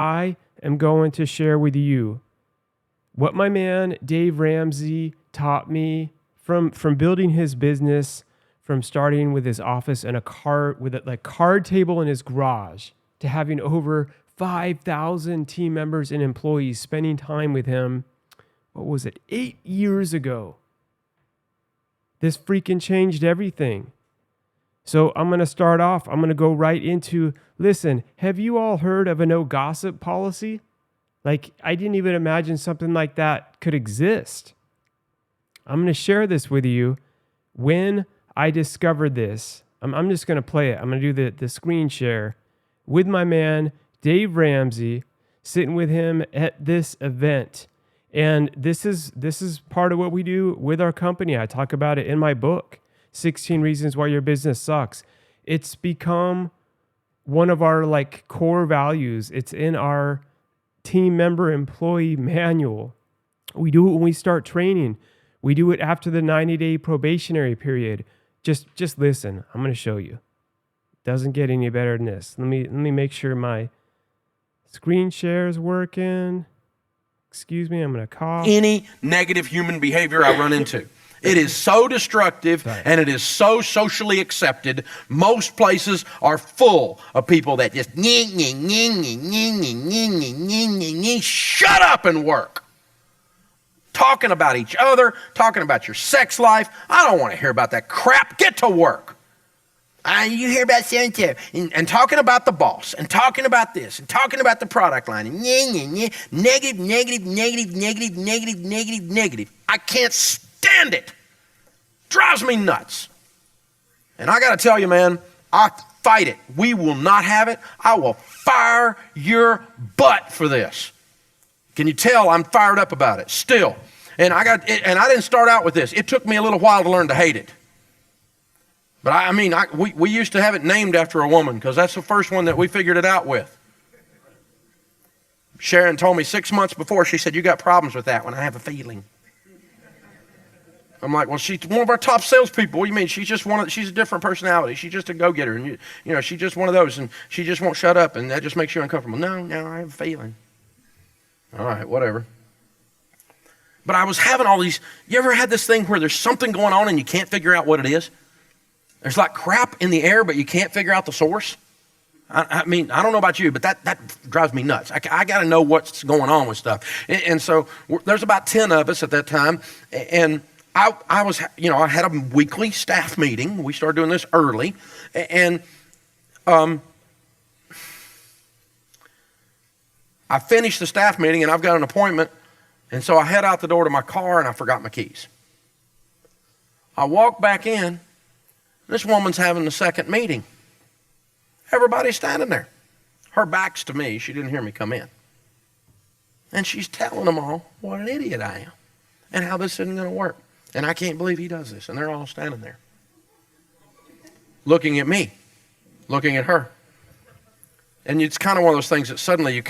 I am going to share with you what my man Dave Ramsey taught me from building his business, from starting with his office and a card table in his garage to having over 5,000 team members and employees spending time with him. What was it? 8 years ago. This freaking changed everything. So I'm going to start off. I'm going to go right into, listen, have you all heard of a no gossip policy? Like, I didn't even imagine something like that could exist. I'm going to share this with you. When I discovered this, I'm just going to play it. I'm going to do the screen share with my man, Dave Ramsey, sitting with him at this event. And this is part of what we do with our company. I talk about it in my book, 16 Reasons Why Your Business Sucks. It's become one of our core values. It's in our team member employee manual. We do it when we start training. We do it after the 90-day probationary period. Just listen. I'm going to show you. Doesn't get any better than this. Let me make sure my screen share is working. Excuse me, I'm going to cough. Any negative human behavior I run into. It is so destructive and it is so socially accepted. Most places are full of people that just shut up and work. Talking about each other, talking about your sex life. I don't want to hear about that crap. Get to work. You hear about so-and-so, and talking about the boss, and talking about this, and talking about the product line, and negative. I can't stand it. Drives me nuts. And I got to tell you, man, I fight it. We will not have it. I will fire your butt for this. Can you tell I'm fired up about it still? And I didn't start out with this. It took me a little while to learn to hate it. But we used to have it named after a woman because that's the first one that we figured it out with. Sharon told me 6 months before, she said, you got problems with that one. I have a feeling. I'm like, well, she's one of our top salespeople. What do you mean? She's a different personality. She's just a go-getter. And she's just one of those, and she just won't shut up, and that just makes you uncomfortable. No, I have a feeling. All right, whatever. But I was having all these, you ever had this thing where there's something going on and you can't figure out what it is? There's like crap in the air, but you can't figure out the source. I don't know about you, but that drives me nuts. I got to know what's going on with stuff. And so there's about 10 of us at that time. And I had a weekly staff meeting. We started doing this early. And I finished the staff meeting and I've got an appointment. And so I head out the door to my car and I forgot my keys. I walk back in. This woman's having the second meeting. Everybody's standing there. Her back's to me. She didn't hear me come in. And she's telling them all what an idiot I am and how this isn't going to work. And I can't believe he does this. And they're all standing there looking at me, looking at her. And it's kind of one of those things that suddenly you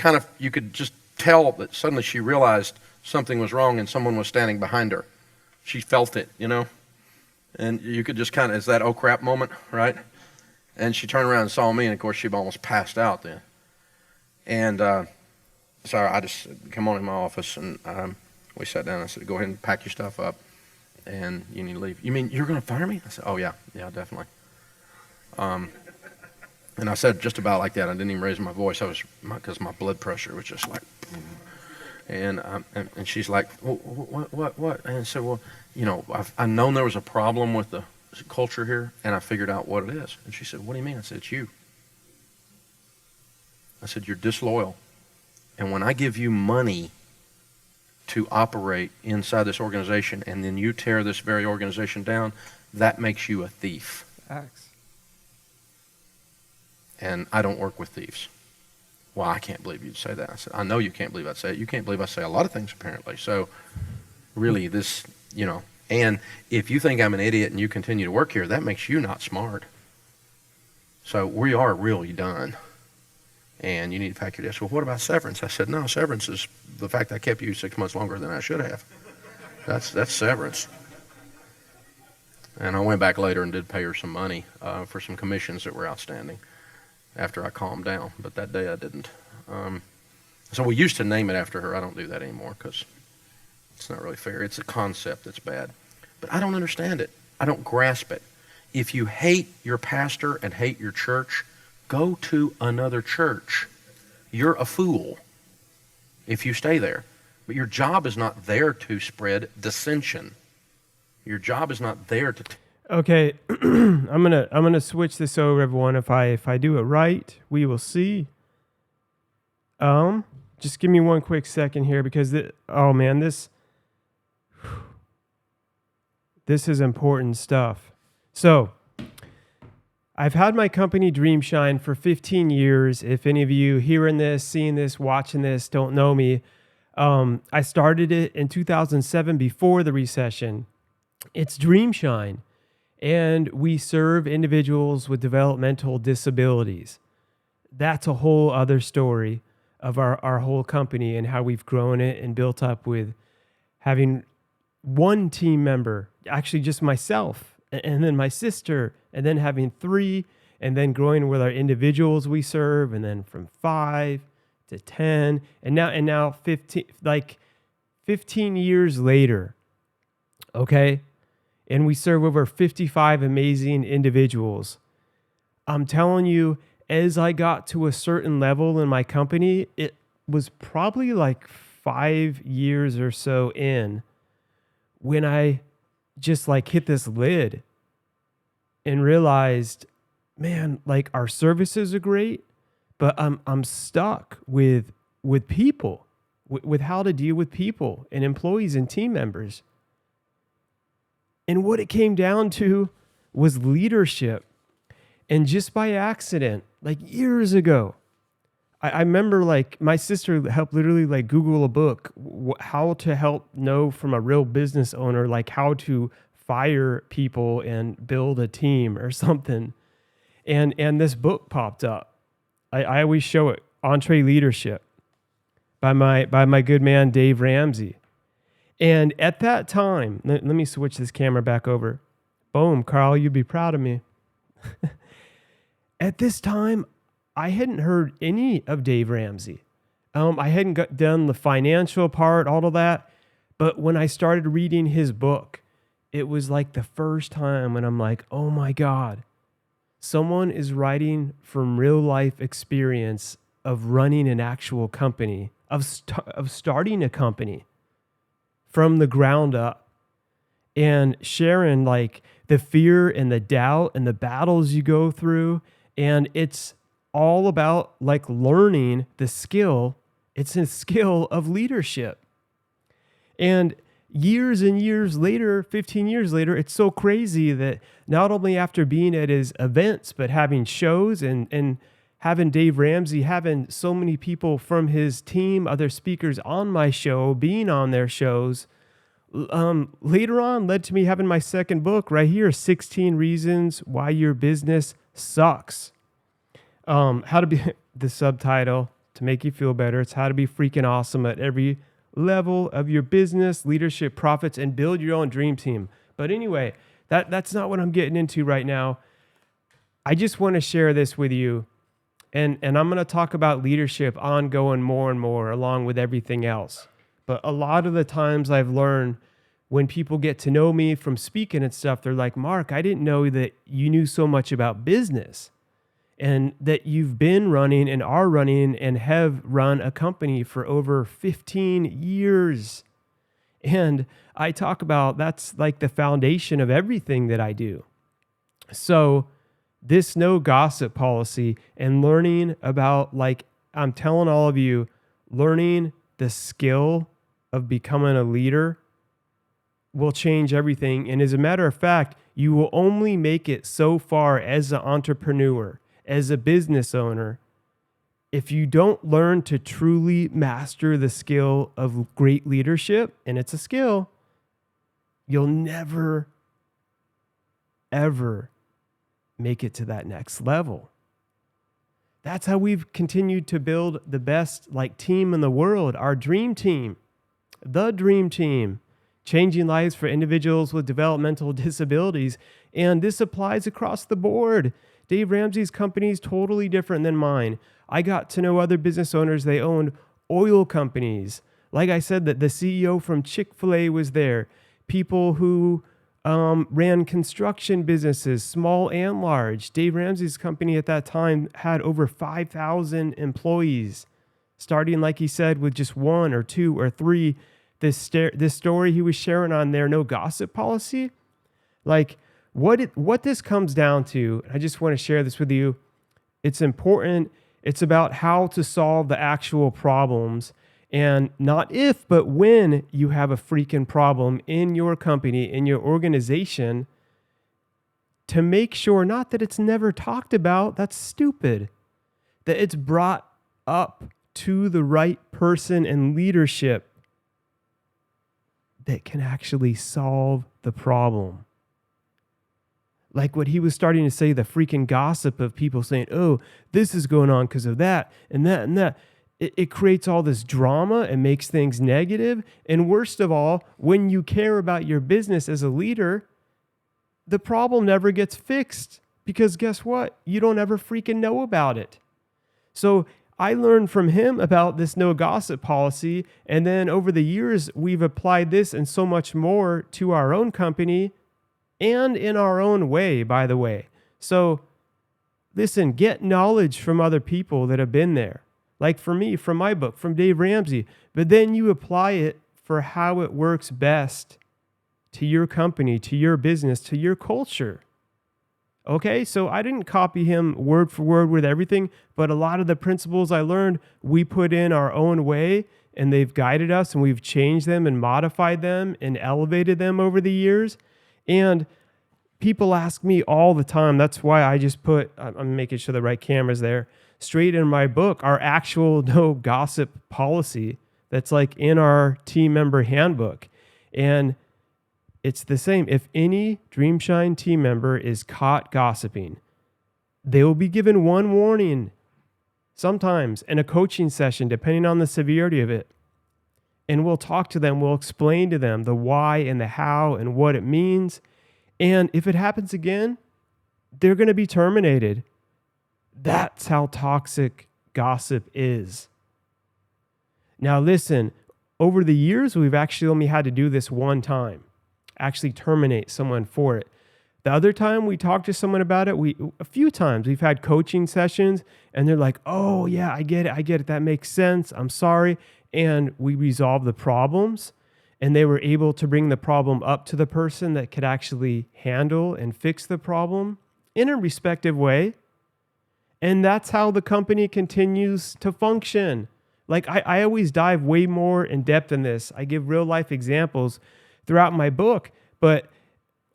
could just tell that suddenly she realized something was wrong and someone was standing behind her. She felt it, And you could just it's that oh crap moment, right? And she turned around and saw me, and of course she almost passed out then. And so I just come on in my office, and we sat down. I said, go ahead and pack your stuff up, and you need to leave. You mean you're going to fire me? I said, oh yeah, definitely. And I said just about like that. I didn't even raise my voice. Because my blood pressure was just like. And she's like, what? And I said, well, I've known there was a problem with the culture here, and I figured out what it is. And she said, what do you mean? I said, it's you. I said, you're disloyal. And when I give you money to operate inside this organization, and then you tear this very organization down, that makes you a thief. Facts. And I don't work with thieves. Well, I can't believe you'd say that. I said, I know you can't believe I'd say it. You can't believe I say a lot of things, apparently. So really this, and if you think I'm an idiot and you continue to work here, that makes you not smart. So we are really done. And you need to pack your desk. Well, what about severance? I said, no, severance is the fact I kept you 6 months longer than I should have. That's severance. And I went back later and did pay her some money for some commissions that were outstanding after I calmed down. But that day I didn't. So we used to name it after her. I don't do that anymore because it's not really fair. It's a concept that's bad. But I don't understand it. I don't grasp it. If you hate your pastor and hate your church, go to another church. You're a fool if you stay there. But your job is not there to spread dissension. Your job is not there to... Okay, I'm gonna switch this over, everyone. If I do it right, we will see. Just give me one quick second here because this is important stuff. So, I've had my company Dream Shine for 15 years. If any of you hearing this, seeing this, watching this don't know me, I started it in 2007 before the recession. It's Dream Shine, and we serve individuals with developmental disabilities. That's a whole other story of our whole company and how we've grown it and built up with having one team member, actually just myself, and then my sister, and then having 3, and then growing with our individuals we serve, and then from 5 to 10, and now 15, like 15 years later, okay? And we serve over 55 amazing individuals. I'm telling you, as I got to a certain level in my company, it was probably like 5 years or so in when I just like hit this lid and realized, man, like our services are great, but I'm stuck with people, with how to deal with people and employees and team members. And what it came down to was leadership. And just by accident, like years ago, I remember like my sister helped literally like Google a book, how to help know from a real business owner, like how to fire people and build a team or something. And this book popped up. I always show it, Entree Leadership by my good man, Dave Ramsey. And at that time, let me switch this camera back over. Boom, Carl, you'd be proud of me. At this time, I hadn't heard any of Dave Ramsey. I hadn't done the financial part, all of that. But when I started reading his book, it was like the first time when I'm like, oh my God, someone is writing from real life experience of running an actual company, of starting a company from the ground up and sharing like the fear and the doubt and the battles you go through. And it's all about like learning the skill. It's a skill of leadership. And years and years later, 15 years later, it's so crazy that not only after being at his events, but having shows and having Dave Ramsey, having so many people from his team, other speakers on my show, being on their shows, later on led to me having my second book right here, 16 Reasons Why Your Business Sucks. How to be, the subtitle to make you feel better, it's how to be freaking awesome at every level of your business, leadership, profits, and build your own dream team. But anyway, that's not what I'm getting into right now. I just want to share this with you. And I'm going to talk about leadership ongoing more and more along with everything else. But a lot of the times I've learned when people get to know me from speaking and stuff, they're like, Mark, I didn't know that you knew so much about business and that you've been running and are running and have run a company for over 15 years. And I talk about that's like the foundation of everything that I do. So this no gossip policy and learning about, like I'm telling all of you, learning the skill of becoming a leader will change everything. And as a matter of fact, you will only make it so far as an entrepreneur, as a business owner, if you don't learn to truly master the skill of great leadership, and it's a skill, you'll never, ever make it to that next level. That's how we've continued to build the best like team in the world, our dream team, the dream team, changing lives for individuals with developmental disabilities. And this applies across the board. Dave Ramsey's company is totally different than mine. I got to know other business owners. They owned oil companies. Like I said, that the CEO from Chick-fil-A was there. People who ran construction businesses, small and large. Dave Ramsey's company at that time had over 5,000 employees, starting, like he said, with just one or two or three. This story he was sharing on their no gossip policy, like what this comes down to, I just want to share this with you. It's important. It's about how to solve the actual problems, and not if, but when you have a freaking problem in your company, in your organization, to make sure not that it's never talked about, that's stupid, that it's brought up to the right person and leadership that can actually solve the problem. Like what he was starting to say, the freaking gossip of people saying, oh, this is going on because of that and that and that. It creates all this drama and makes things negative. And worst of all, when you care about your business as a leader, the problem never gets fixed because guess what? You don't ever freaking know about it. So I learned from him about this no gossip policy. And then over the years, we've applied this and so much more to our own company and in our own way, by the way. So listen, get knowledge from other people that have been there. Like for me, from my book, from Dave Ramsey, but then you apply it for how it works best to your company, to your business, to your culture. Okay, so I didn't copy him word for word with everything, but a lot of the principles I learned, we put in our own way, and they've guided us, and we've changed them and modified them and elevated them over the years. And people ask me all the time, that's why I just put, I'm making sure the right camera's there, straight in my book, our actual no gossip policy that's like in our team member handbook. And it's the same. If any Dreamshine team member is caught gossiping, they will be given one warning sometimes in a coaching session, depending on the severity of it. And we'll talk to them. We'll explain to them the why and the how and what it means. And if it happens again, they're going to be terminated. That's how toxic gossip is. Now listen, over the years, we've actually only had to do this one time, actually terminate someone for it. The other time we talked to someone about it, a few times we've had coaching sessions and they're like, oh yeah, I get it. That makes sense. I'm sorry. And we resolved the problems and they were able to bring the problem up to the person that could actually handle and fix the problem in a respective way. And that's how the company continues to function. Like I always dive way more in depth in this. I give real life examples throughout my book, but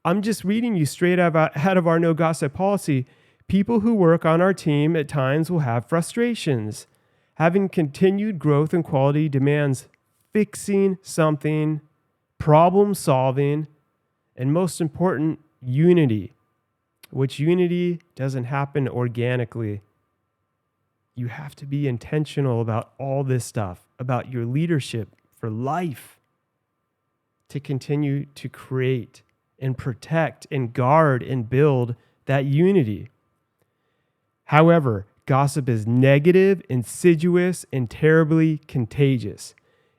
I'm just reading you straight out of our no gossip policy. People who work on our team at times will have frustrations. Having continued growth and quality demands fixing something, problem solving, and most important, unity, which unity doesn't happen organically. You have to be intentional about all this stuff, about your leadership for life, to continue to create and protect and guard and build that unity. However, gossip is negative, insidious, and terribly contagious.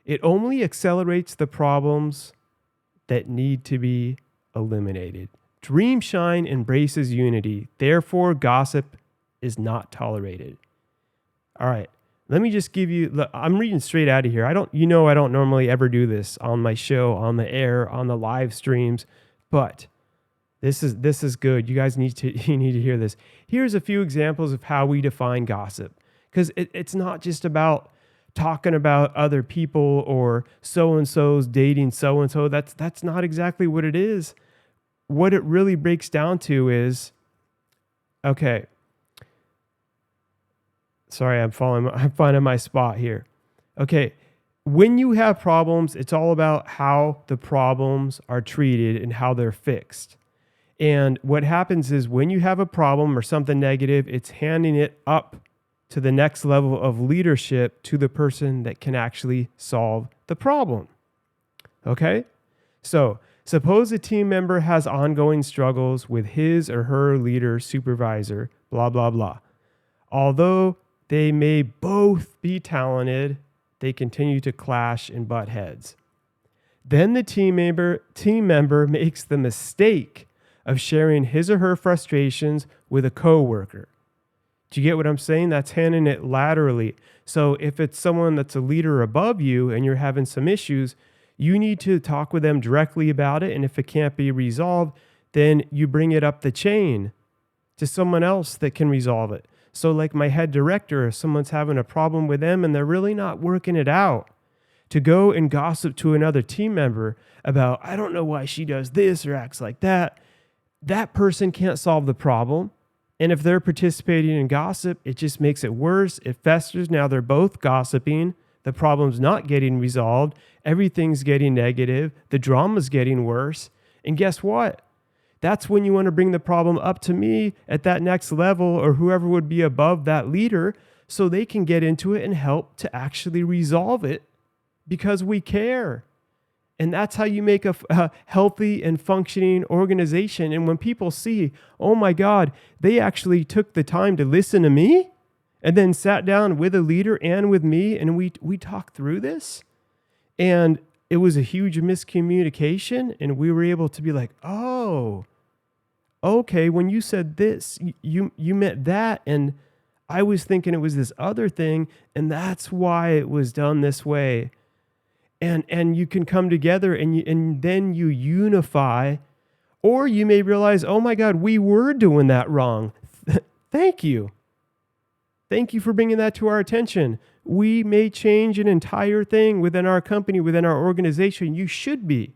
It only accelerates the problems that need to be eliminated. Dreamshine embraces unity. Therefore, gossip is not tolerated. All right. Let me just give you, I'm reading straight out of here. I don't normally ever do this on my show, on the air, on the live streams, but this is good. You guys need to hear this. Here's a few examples of how we define gossip, because it's not just about talking about other people or so-and-so's dating so-and-so. That's not exactly what it is. What it really breaks down to is, okay, sorry, I'm finding my spot here. Okay, when you have problems, it's all about how the problems are treated and how they're fixed. And what happens is when you have a problem or something negative, it's handing it up to the next level of leadership to the person that can actually solve the problem. Okay? So suppose a team member has ongoing struggles with his or her leader, supervisor, blah, blah, blah. Although they may both be talented, they continue to clash and butt heads. Then the team member makes the mistake of sharing his or her frustrations with a coworker. Do you get what I'm saying? That's handing it laterally. So if it's someone that's a leader above you and you're having some issues, you need to talk with them directly about it. And if it can't be resolved, then you bring it up the chain to someone else that can resolve it. So like my head director, if someone's having a problem with them and they're really not working it out, to go and gossip to another team member about, I don't know why she does this or acts like that, that person can't solve the problem. And if they're participating in gossip, it just makes it worse. It festers. Now they're both gossiping. The problem's not getting resolved. Everything's getting negative. The drama's getting worse. And guess what? That's when you want to bring the problem up to me at that next level or whoever would be above that leader so they can get into it and help to actually resolve it because we care. And that's how you make a healthy and functioning organization. And when people see, oh my God, they actually took the time to listen to me and then sat down with a leader and with me and we talked through this. And it was a huge miscommunication. And we were able to be like, oh, okay, when you said this, you meant that. And I was thinking it was this other thing. And that's why it was done this way. And you can come together and then you unify, or you may realize, oh my God, we were doing that wrong. Thank you. Thank you for bringing that to our attention. We may change an entire thing within our company, within our organization. You should be.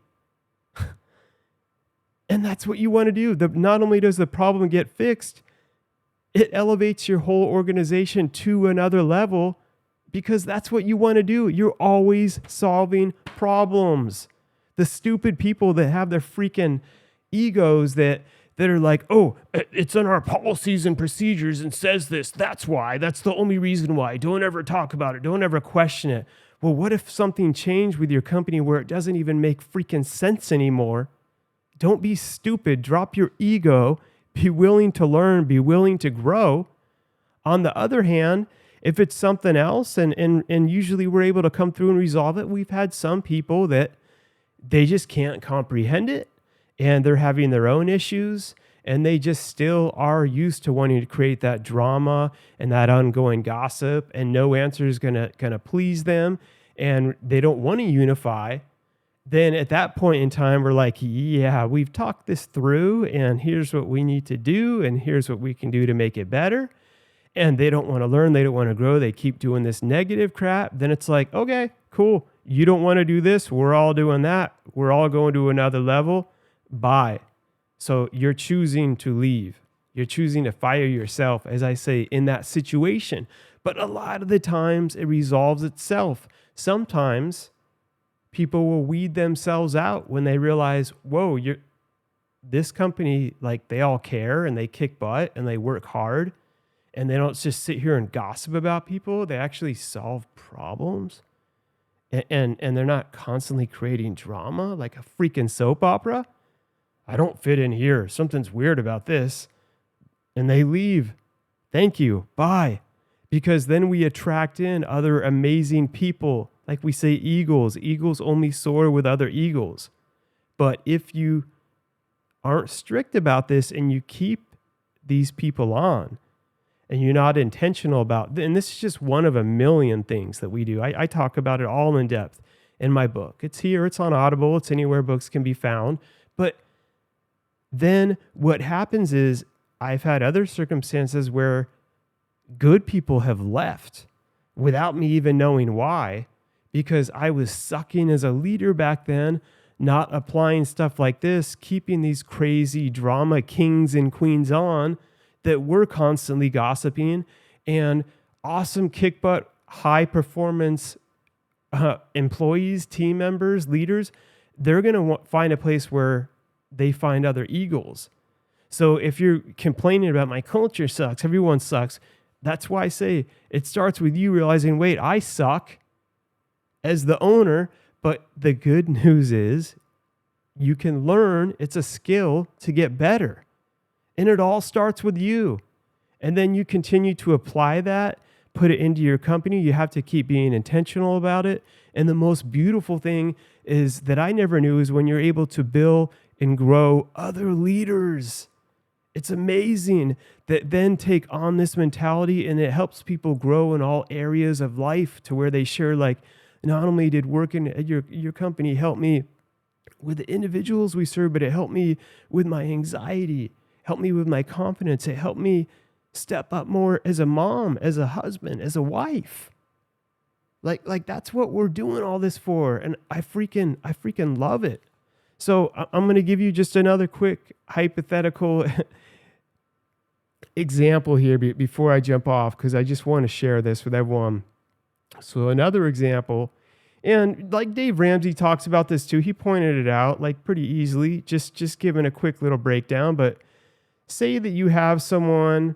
And that's what you want to do. Not only does the problem get fixed, it elevates your whole organization to another level. Because that's what you want to do. You're always solving problems. The stupid people that have their freaking egos that are like, oh, it's in our policies and procedures and says this. That's why. That's the only reason why. Don't ever talk about it. Don't ever question it. Well, what if something changed with your company where it doesn't even make freaking sense anymore? Don't be stupid. Drop your ego. Be willing to learn. Be willing to grow. On the other hand, if it's something else, and usually we're able to come through and resolve it, we've had some people that they just can't comprehend it, and they're having their own issues, and they just still are used to wanting to create that drama and that ongoing gossip, and no answer is gonna please them, and they don't want to unify. Then at that point in time, we're like, yeah, we've talked this through, and here's what we need to do, and here's what we can do to make it better. And they don't want to learn, they don't want to grow, they keep doing this negative crap, then it's like, okay, cool. You don't want to do this, we're all doing that. We're all going to another level. Bye. So you're choosing to leave. You're choosing to fire yourself, as I say, in that situation. But a lot of the times it resolves itself. Sometimes people will weed themselves out when they realize, whoa, this company, like they all care and they kick butt and they work hard. And they don't just sit here and gossip about people. They actually solve problems. And they're not constantly creating drama like a freaking soap opera. I don't fit in here. Something's weird about this. And they leave. Thank you. Bye. Because then we attract in other amazing people. Like we say, eagles. Eagles only soar with other eagles. But if you aren't strict about this and you keep these people on, and you're not intentional about, and this is just one of a million things that we do. I talk about it all in depth in my book. It's here, it's on Audible, it's anywhere books can be found. But then what happens is I've had other circumstances where good people have left without me even knowing why, because I was sucking as a leader back then, not applying stuff like this, keeping these crazy drama kings and queens on, that we're constantly gossiping, and awesome kick butt, high performance employees, team members, leaders, they're going to find a place where they find other eagles. So if you're complaining about my culture sucks, everyone sucks, that's why I say it starts with you realizing, wait, I suck as the owner, but the good news is you can learn. It's a skill to get better. And it all starts with you. And then you continue to apply that put it into your company. You have to keep being intentional about it. And the most beautiful thing is that I never knew is when you're able to build and grow other leaders. It's amazing that then take on this mentality, and it helps people grow in all areas of life to where they share, like, not only did working at your company help me with the individuals we serve, but it helped me with my anxiety, helped me with my confidence. It helped me step up more as a mom, as a husband, as a wife. Like that's what we're doing all this for. And I freaking love it. So I'm going to give you just another quick hypothetical example here before I jump off, because I just want to share this with everyone. So another example, and like Dave Ramsey talks about this too. He pointed it out like pretty easily, just giving a quick little breakdown. But say that you have someone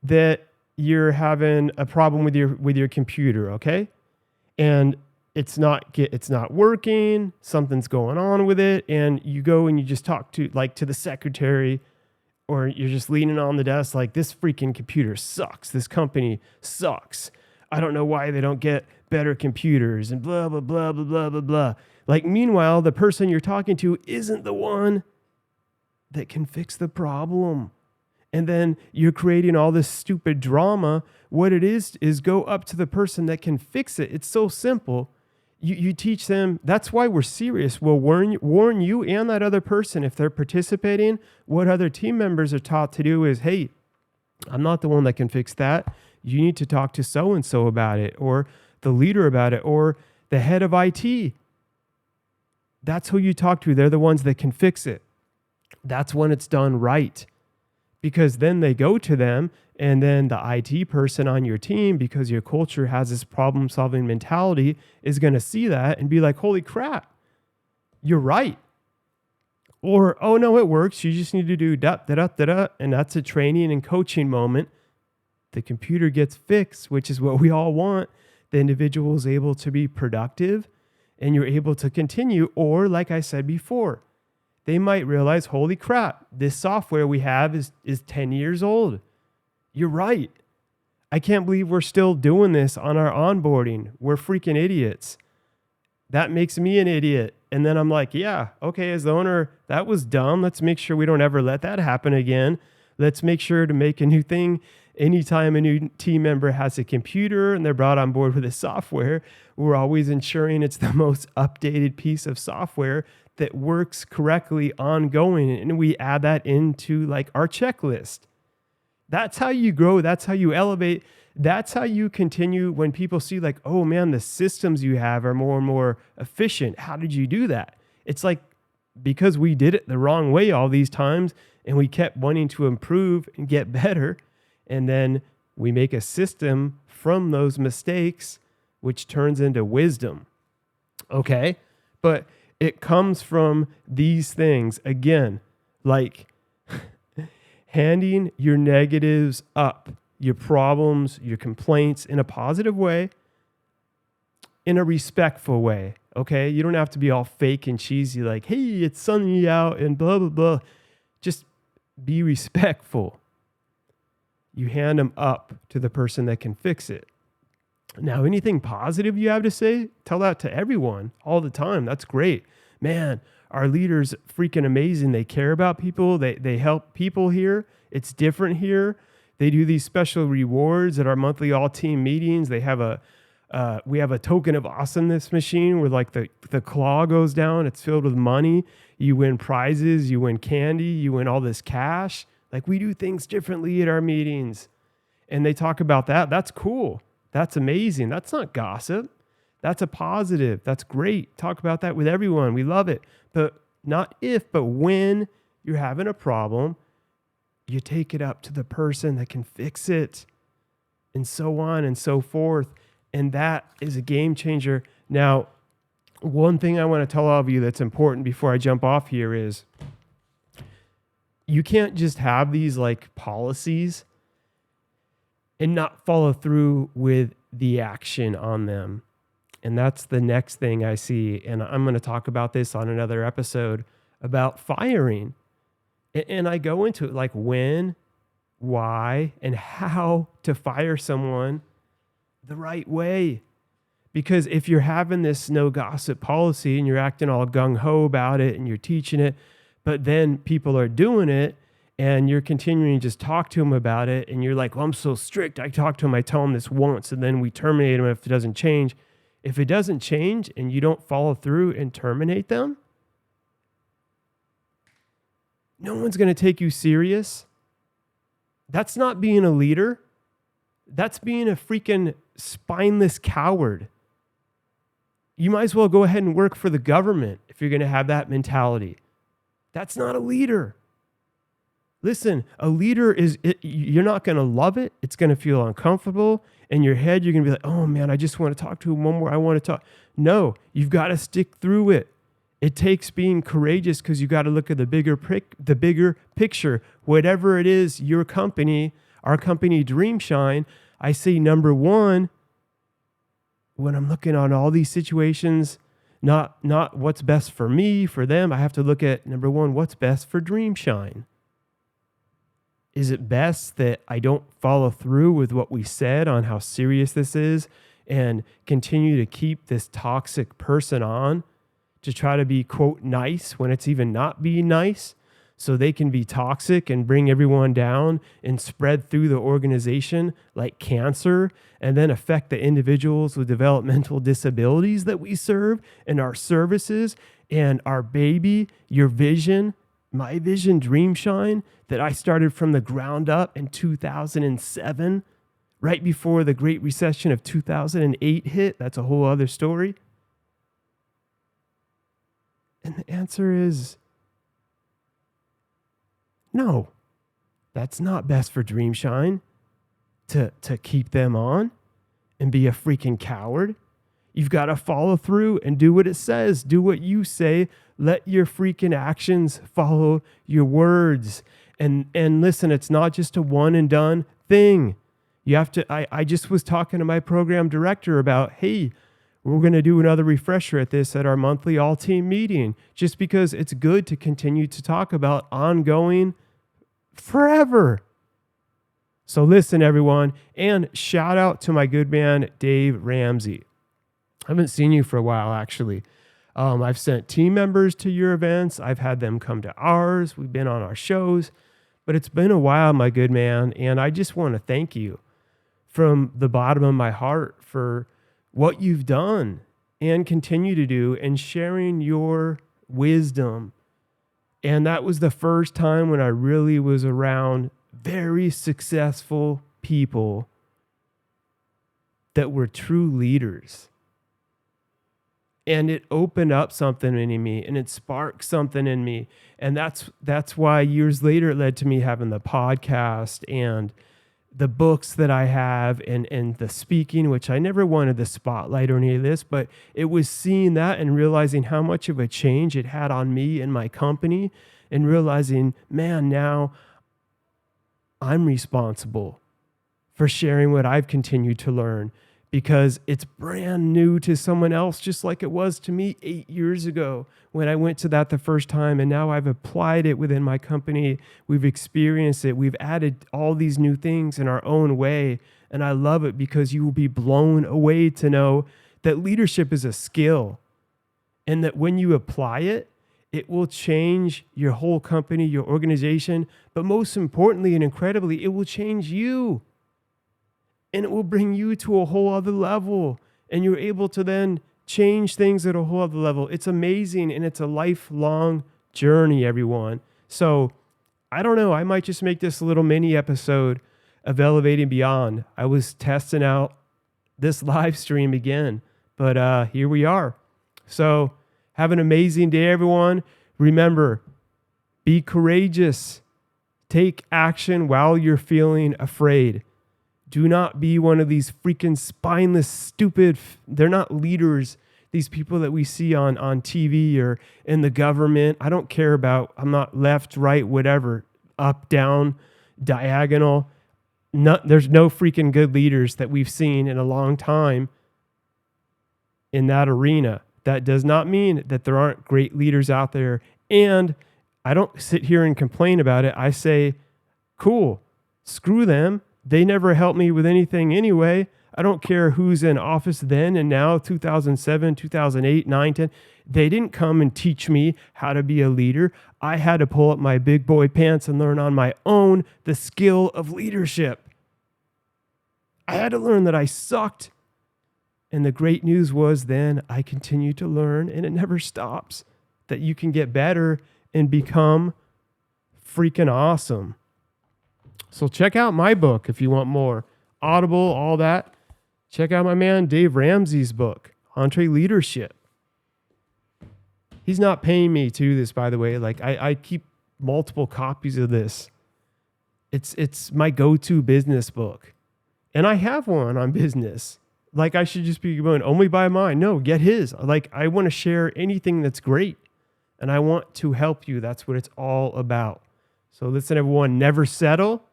that you're having a problem with your computer, okay? And it's not working, something's going on with it, and you go and you just talk to the secretary, or you're just leaning on the desk like, this freaking computer sucks. This company sucks. I don't know why they don't get better computers and blah, blah, blah, blah, blah, blah, blah. Like, meanwhile, the person you're talking to isn't the one that can fix the problem. And then you're creating all this stupid drama. What it is go up to the person that can fix it. It's so simple. You teach them. That's why we're serious. We'll warn you and that other person if they're participating. What other team members are taught to do is, hey, I'm not the one that can fix that. You need to talk to so-and-so about it, or the leader about it, or the head of IT. That's who you talk to. They're the ones that can fix it. That's when it's done right. Because then they go to them, and then the IT person on your team, because your culture has this problem-solving mentality, is going to see that and be like, holy crap, you're right. Or, oh, no, it works. You just need to do da-da-da-da-da, and that's a training and coaching moment. The computer gets fixed, which is what we all want. The individual is able to be productive, and you're able to continue. Or, like I said before, they might realize, holy crap, this software we have is 10 years old. You're right. I can't believe we're still doing this on our onboarding. We're freaking idiots. That makes me an idiot. And then I'm like, yeah, okay, as the owner, that was dumb. Let's make sure we don't ever let that happen again. Let's make sure to make a new thing. Anytime a new team member has a computer and they're brought on board with a software, we're always ensuring it's the most updated piece of software that works correctly ongoing. And we add that into like our checklist. That's how you grow. That's how you elevate. That's how you continue when people see like, oh man, the systems you have are more and more efficient. How did you do that? It's like, because we did it the wrong way all these times, and we kept wanting to improve and get better. And then we make a system from those mistakes, which turns into wisdom. Okay? But it comes from these things. Again, like handing your negatives up, your problems, your complaints in a positive way, in a respectful way. Okay? You don't have to be all fake and cheesy like, hey, it's sunny out and blah, blah, blah. Just be respectful. You hand them up to the person that can fix it. Now, anything positive you have to say, tell that to everyone all the time. That's great. Man, our leaders freaking amazing. They care about people. They help people here. It's different here. They do these special rewards at our monthly all-team meetings. They have we have a token of awesomeness machine where like the claw goes down. It's filled with money. You win prizes. You win candy. You win all this cash. Like, we do things differently at our meetings. And they talk about that. That's cool. That's amazing. That's not gossip. That's a positive. That's great. Talk about that with everyone. We love it. But not if, but when you're having a problem, you take it up to the person that can fix it, and so on and so forth. And that is a game changer. Now, one thing I want to tell all of you that's important before I jump off here is, you can't just have these like policies and not follow through with the action on them. And that's the next thing I see. And I'm going to talk about this on another episode about firing. And I go into it like when, why, and how to fire someone the right way. Because if you're having this no gossip policy and you're acting all gung-ho about it and you're teaching it, but then people are doing it and you're continuing to just talk to them about it and you're like, well, I'm so strict. I talk to them, I tell them this once, and then we terminate them if it doesn't change. If it doesn't change and you don't follow through and terminate them, no one's going to take you serious. That's not being a leader. That's being a freaking spineless coward. You might as well go ahead and work for the government if you're going to have that mentality. That's not a leader. Listen, a leader you're not going to love it. It's going to feel uncomfortable. In your head, you're going to be like, oh man, I just want to talk to him one more. I want to talk. No, you've got to stick through it. It takes being courageous because you got to look at the bigger picture. Whatever it is, your company, our company, Dreamshine, I say number one, when I'm looking on all these situations, not what's best for me, for them, I have to look at number one, what's best for Dreamshine. Is it best that I don't follow through with what we said on how serious this is and continue to keep this toxic person on to try to be, quote, nice when it's even not being nice, so they can be toxic and bring everyone down and spread through the organization like cancer and then affect the individuals with developmental disabilities that we serve and our services and our baby, your vision, my vision, Dreamshine, that I started from the ground up in 2007, right before the Great Recession of 2008 hit. That's a whole other story. And the answer is no. That's not best for Dreamshine to keep them on and be a freaking coward. You've got to follow through and do what it says. Do what you say. Let your freaking actions follow your words. And listen, it's not just a one and done thing. You have to, I just was talking to my program director about, hey, we're going to do another refresher at this at our monthly all-team meeting, just because it's good to continue to talk about ongoing forever. So listen, everyone, and shout out to my good man, Dave Ramsey. I haven't seen you for a while, actually. I've sent team members to your events. I've had them come to ours. We've been on our shows, but it's been a while, my good man. And I just want to thank you from the bottom of my heart for what you've done and continue to do and sharing your wisdom. And that was the first time when I really was around very successful people that were true leaders. And it opened up something in me and it sparked something in me. And that's why years later it led to me having the podcast and the books that I have and the speaking, which I never wanted the spotlight or any of this, but it was seeing that and realizing how much of a change it had on me and my company and realizing, man, now I'm responsible for sharing what I've continued to learn because it's brand new to someone else, just like it was to me 8 years ago when I went to that the first time. And now I've applied it within my company. We've experienced it. We've added all these new things in our own way. And I love it because you will be blown away to know that leadership is a skill and that when you apply it, it will change your whole company, your organization. But most importantly and incredibly, it will change you. And it will bring you to a whole other level. And you're able to then change things at a whole other level. It's amazing. And it's a lifelong journey, everyone. So I don't know. I might just make this a little mini episode of Elevating Beyond. I was testing out this live stream again. But here we are. So have an amazing day, everyone. Remember, be courageous. Take action while you're feeling afraid. Do not be one of these freaking spineless, stupid, they're not leaders, these people that we see on TV or in the government. I don't care about, I'm not left, right, whatever, up, down, diagonal. There's no freaking good leaders that we've seen in a long time in that arena. That does not mean that there aren't great leaders out there. And I don't sit here and complain about it. I say, cool, screw them. They never helped me with anything anyway. I don't care who's in office then and now, 2007, 2008, 9, 10. They didn't come and teach me how to be a leader. I had to pull up my big boy pants and learn on my own the skill of leadership. I had to learn that I sucked. And the great news was then I continued to learn, and it never stops, that you can get better and become freaking awesome. So check out my book if you want more. Audible, all that. Check out my man Dave Ramsey's book, EntreLeadership. He's not paying me to do this, by the way. Like I keep multiple copies of this. It's my go-to business book. And I have one on business. Like I should just be going, only buy mine. No, get his. Like I want to share anything that's great. And I want to help you. That's what it's all about. So listen, everyone, never settle.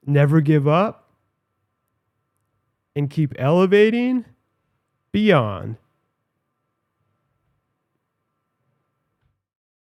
Never give up. And keep elevating beyond.